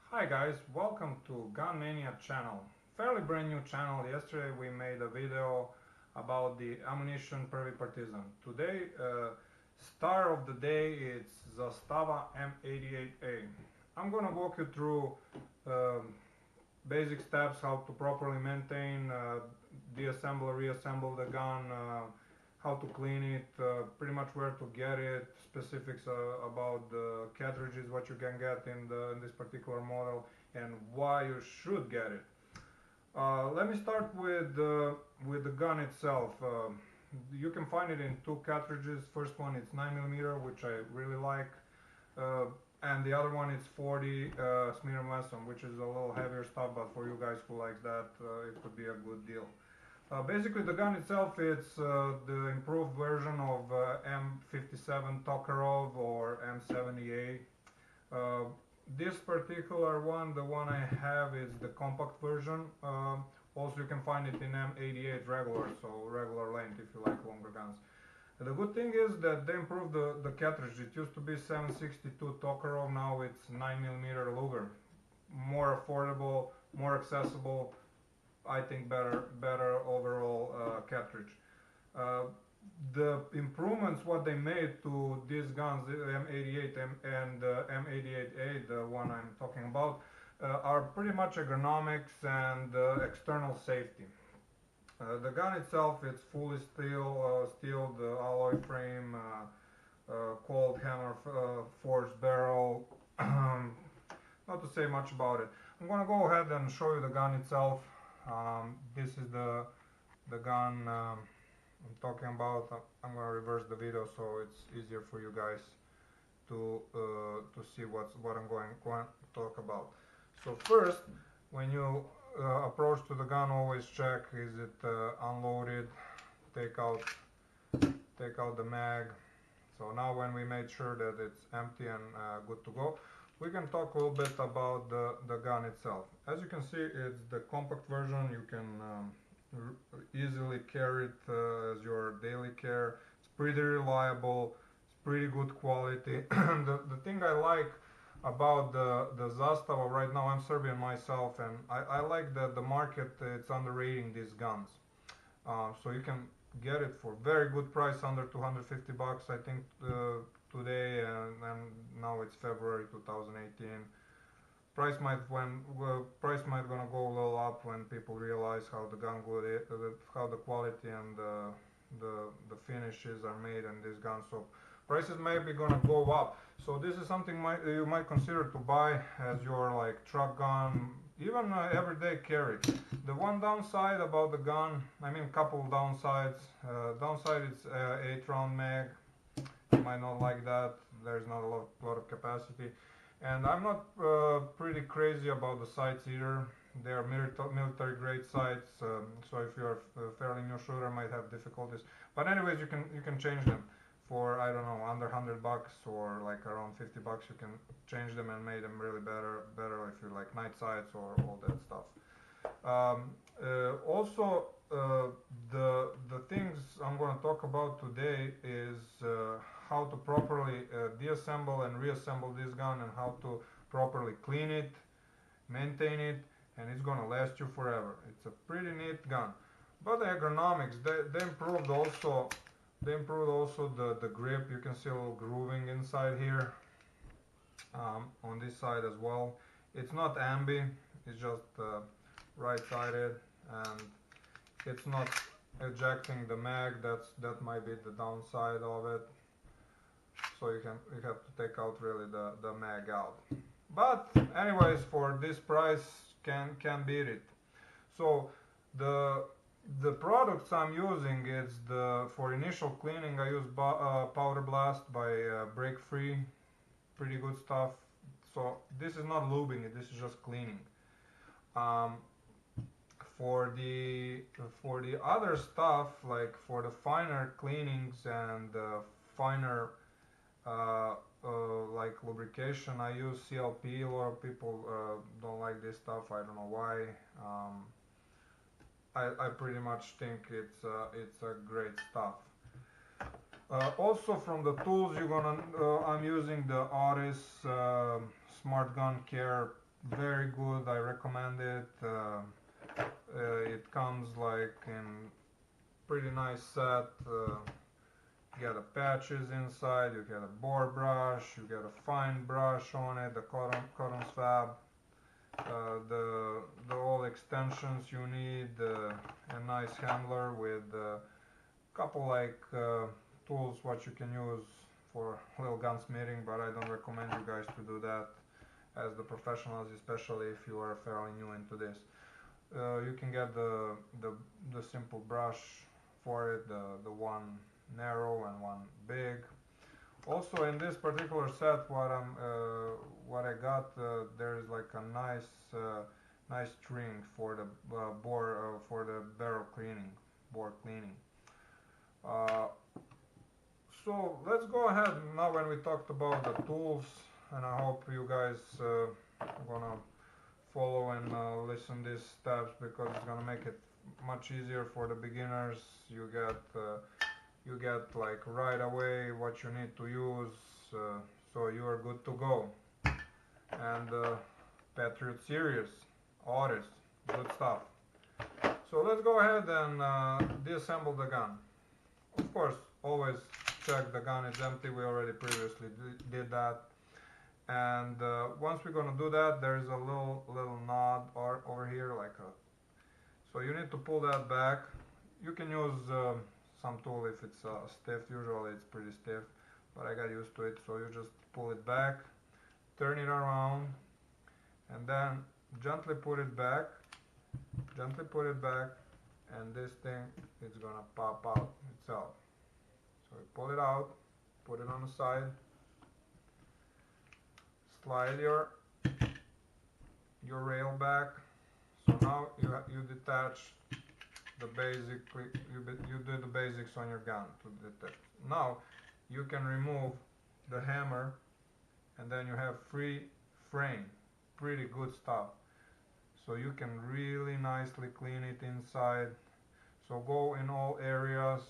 Hi guys, welcome to Gun Mania channel. Fairly brand new channel. Yesterday we made a video about the ammunition Prvi Partizan. Today, star of the day is Zastava M88A. I'm gonna walk you through basic steps how to properly maintain, deassemble, reassemble the gun, how to clean it, pretty much where to get it, specifics about the cartridges, what you can get in this particular model, and why you should get it. Let me start with the gun itself. You can find it in two cartridges. First one is 9mm, which I really like, uh, and the other one is 40 Smith & Wesson, which is a little heavier stuff, but for you guys who likes that, it could be a good deal. Basically, the gun itself is the improved version of M57 Tokarov or M78A. This particular one, the one I have, is the compact version. Also, you can find it in M88 regular, so regular length if you like longer guns. The good thing is that they improved the cartridge. It used to be 762 Tokarov, now it's 9mm Luger. More affordable, more accessible, I think better overall cartridge. Uh, the improvements what they made to these guns, the M88 and M88A, the one I'm talking about, are pretty much ergonomics and external safety. The gun itself, it's fully steel, the alloy frame, cold hammer forged barrel. Not to say much about it. I'm gonna go ahead and show you the gun itself. This is the gun I'm talking about. I'm gonna reverse the video so it's easier for you guys to see what I'm going to talk about. So first, when you approach to the gun, always check is it unloaded. Take out the mag. So now when we made sure that it's empty and good to go, we can talk a little bit about the gun itself. As you can see, it's the compact version. You can easily carry it as your daily care. It's pretty reliable. It's pretty good quality. The thing I like about the Zastava right now, I'm Serbian myself, and I like that the market it's underrating these guns. So you can get it for very good price, under 250 bucks, I think, today, and now it's February 2018. Price might gonna go a little up when people realize how the gun good how the quality and the finishes are made in this gun. So prices may be gonna go up. So this is something you might consider to buy as your like truck gun, even everyday carry. The one downside about the gun, I mean couple downsides. Downside is 8-round mag. You might not like that. There's not a lot of capacity. And I'm not pretty crazy about the sights either. They are military grade sights, so if you're a fairly new shooter, might have difficulties. But anyways, you can change them for, I don't know, under 100 bucks or like around 50 bucks. You can change them and make them really better if you like night sights or all that stuff. Also, the things I'm going to talk about today is how to properly deassemble and reassemble this gun, and how to properly clean it, maintain it, and it's going to last you forever. It's a pretty neat gun. But the ergonomics, they improved also. They improved also the grip. You can see a little grooving inside here, on this side as well. It's not ambi, it's just right-sided, and it's not ejecting the mag. That might be the downside of it. So you have to take out really the mag out. But anyways, for this price, can beat it. So the products I'm using is for initial cleaning. I use Powder Blast by Break Free. Pretty good stuff. So this is not lubing it. This is just cleaning. For the other stuff, like for the finer cleanings and finer like lubrication, I use CLP. A lot of people don't like this stuff. I don't know why. I pretty much think it's a great stuff. Also from the tools I'm using the Otis Smart Gun Care very good. I recommend it. It comes like in pretty nice set. You get the patches inside, you get a bore brush, you get a fine brush on it, the cotton swab, the all extensions you need, a nice handler with a couple like tools what you can use for little gunsmithing, but I don't recommend you guys to do that as the professionals, especially if you are fairly new into this. You can get the simple brush for it, the one narrow and one big. Also in this particular set, what I got, there is like a nice string for the for the barrel cleaning, bore cleaning. Uh, so let's go ahead now when we talked about the tools, and I hope you guys gonna follow and listen these steps because it's gonna make it much easier for the beginners. You get like right away what you need to use, so you are good to go. And Patriot Series, Otis, good stuff. So let's go ahead and disassemble the gun. Of course, always check the gun is empty. We already previously did that. And once we're gonna do that, there is a little knob over here, like a. So you need to pull that back. You can use some tool if it's stiff. Usually it's pretty stiff, but I got used to it. So you just pull it back, turn it around, and then gently put it back. Gently put it back, and this thing is gonna pop out itself. So you pull it out, put it on the side, slide your rail back. So now you detach the you do the basics on your gun to detach. Now you can remove the hammer, and then you have free frame, pretty good stuff. So you can really nicely clean it inside. So go in all areas,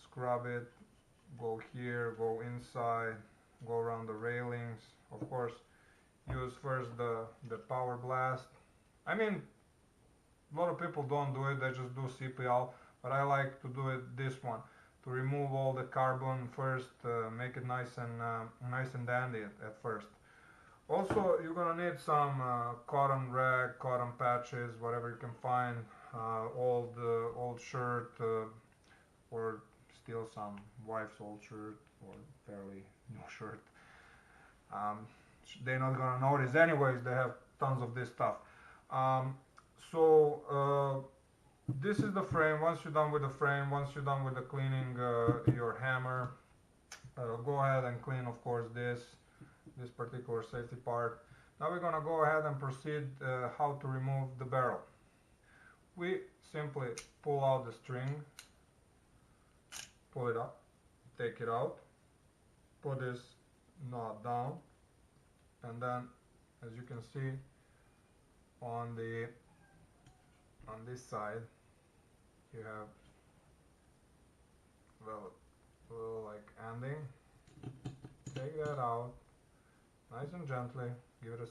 scrub it, go here, go inside, go around the railings. Of course, use first the power blast. I mean, a lot of people don't do it, they just do CPL, but I like to do it this one, to remove all the carbon first, make it nice and dandy at first. Also, you're gonna need some cotton rag, cotton patches, whatever you can find, old shirt, or steal some wife's old shirt or fairly new shirt. They're not gonna notice anyways. They have tons of this stuff. This is the frame. Once you're done with the frame, once you're done with the cleaning your hammer, go ahead and clean, of course, this particular safety part. Now we're gonna go ahead and proceed how to remove the barrel. We simply pull out the string, pull it up, take it out, put this knot down, and then, as you can see, on this side you have little like ending. Take that out nice and gently, give it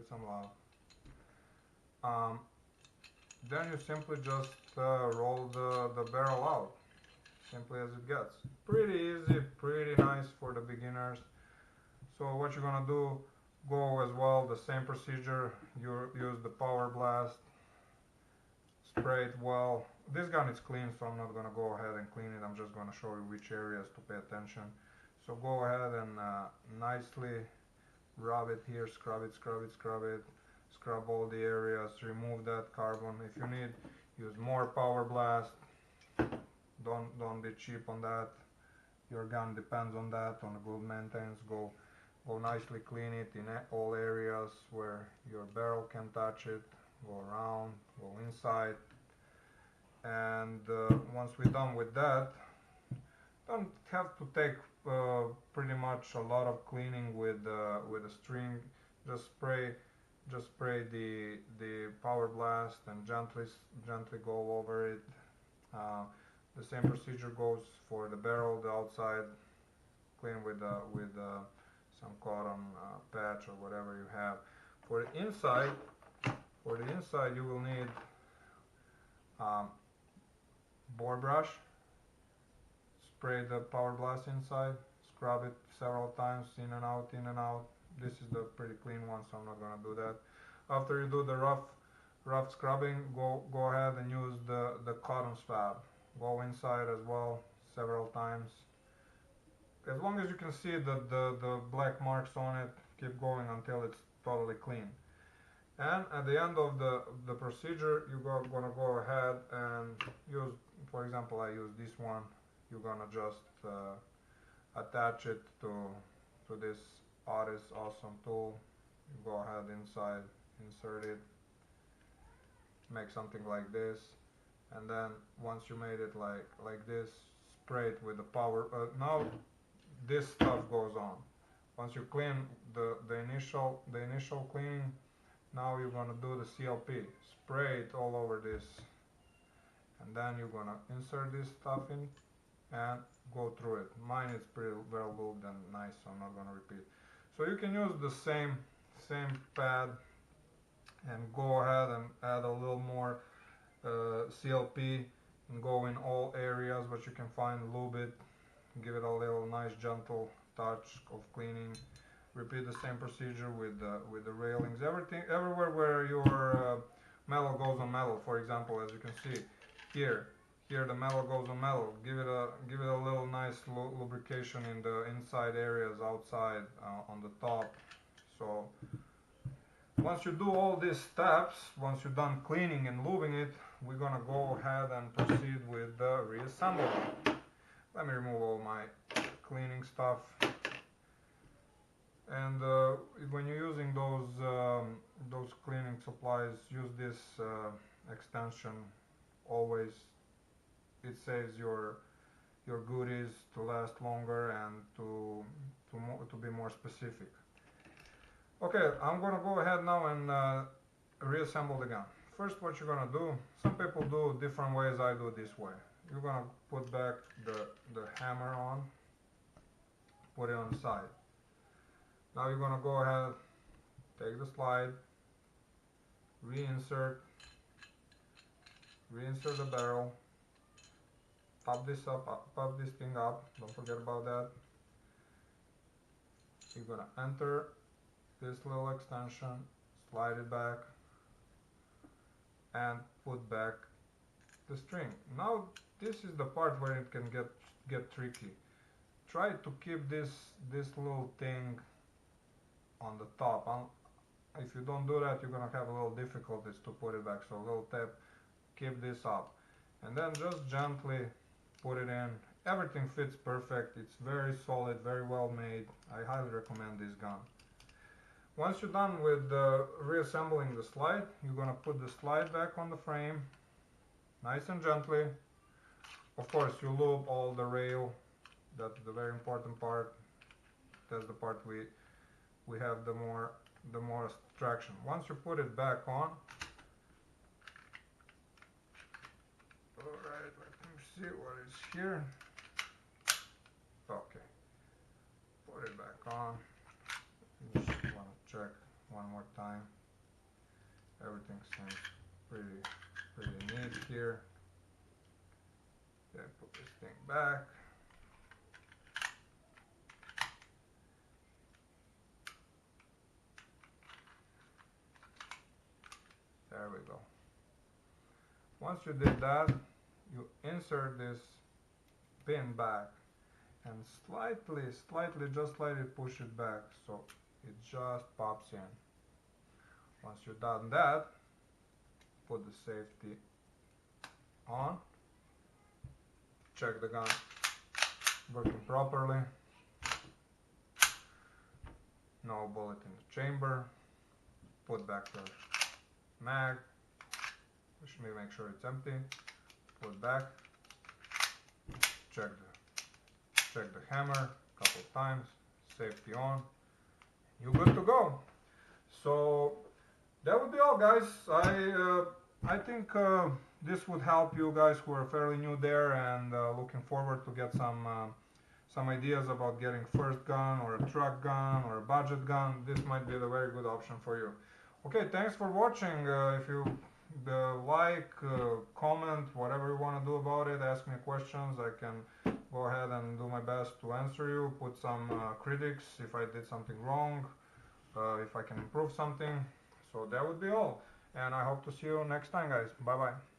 some love. Then you simply just roll the barrel out, simply as it gets. Pretty easy, pretty nice for the beginners. So what you're gonna do, go as well the same procedure. You use the power blast, spray it well. This gun is clean, so I'm not gonna go ahead and clean it. I'm just gonna show you which areas to pay attention. So go ahead and nicely rub it here, scrub it, scrub all the areas, remove that carbon. If you need, use more power blast. Don't be cheap on that. Your gun depends on that, on the good maintenance. Go nicely clean it in all areas where your barrel can touch it. Go around, go inside, and once we're done with that, don't have to take pretty much a lot of cleaning with a string. Just spray the power blast and gently go over it. The same procedure goes for the barrel, the outside. Clean with some cotton patch or whatever you have. For the inside, you will need bore brush. Spray the power blast inside, scrub it several times, in and out, in and out. This is the pretty clean one, so I'm not gonna do that. After you do the rough scrubbing, go ahead and use the cotton swab. Go inside as well several times. As long as you can see the black marks on it, keep going until it's totally clean. And at the end of the procedure, you're gonna go ahead and use, for example, I use this one. You're gonna just attach it to this awesome tool. You go ahead inside, insert it, make something like this, and then once you made it like this, spray it with the power. Now this stuff goes on. Once you clean the initial cleaning, now you're gonna do the CLP. Spray it all over this, and then you're gonna insert this stuff in and go through it. Mine is pretty well glued and nice, so I'm not gonna repeat. So you can use the same pad and go ahead and add a little more CLP and go in all areas what you can find, lube it, give it a little nice gentle touch of cleaning. Repeat the same procedure with the railings, everywhere where your metal goes on metal. For example, as you can see here the metal goes on metal. Give it a little nice lubrication in the inside areas, outside, on the top. So once you do all these steps, once you're done cleaning and lubing it, we're gonna go ahead and proceed with the reassembly. Let me remove all my cleaning stuff. And when you're using those cleaning supplies, use this extension always. It saves your goodies to last longer and to be more specific. Okay, I'm gonna go ahead now and reassemble the gun. First, what you're gonna do, some people do different ways, I do this way. You're gonna put back the hammer on, put it on the side. Now you're gonna go ahead, take the slide, reinsert the barrel, pop this thing up, don't forget about that. You're gonna enter this little extension, slide it back, and put back the string. Now this is the part where it can get tricky. Try to keep this little thing on the top. If you don't do that, you're gonna have a little difficulties to put it back. So a little tap, keep this up, and then just gently put it in. Everything fits perfect. It's very solid, very well made. I highly recommend this gun. Once you're done with reassembling the slide, you're gonna put the slide back on the frame, nice and gently. Of course, you lube all the rail. That's the very important part. That's the part we have the more traction. Once you put it back on, alright, let me see what is here. Okay, put it back on. Just want to check one more time. Everything seems pretty neat here. Okay, put this thing back. There we go. Once you did that, you insert this pin back and slightly, just slightly push it back so it just pops in. Once you've done that, put the safety on. Check the gun working properly. No bullet in the chamber. Put back the mag. Make sure it's empty. Put back. Check the hammer a couple of times. Safety on. You're good to go. So that would be all, guys. I think this would help you guys who are fairly new there and looking forward to get some ideas about getting first gun or a truck gun or a budget gun, this might be the very good option for you. Okay, thanks for watching. If you like, comment, whatever you want to do about it, ask me questions. I can go ahead and do my best to answer you, put some critics if I did something wrong, if I can improve something. So that would be all. And I hope to see you next time, guys. Bye bye.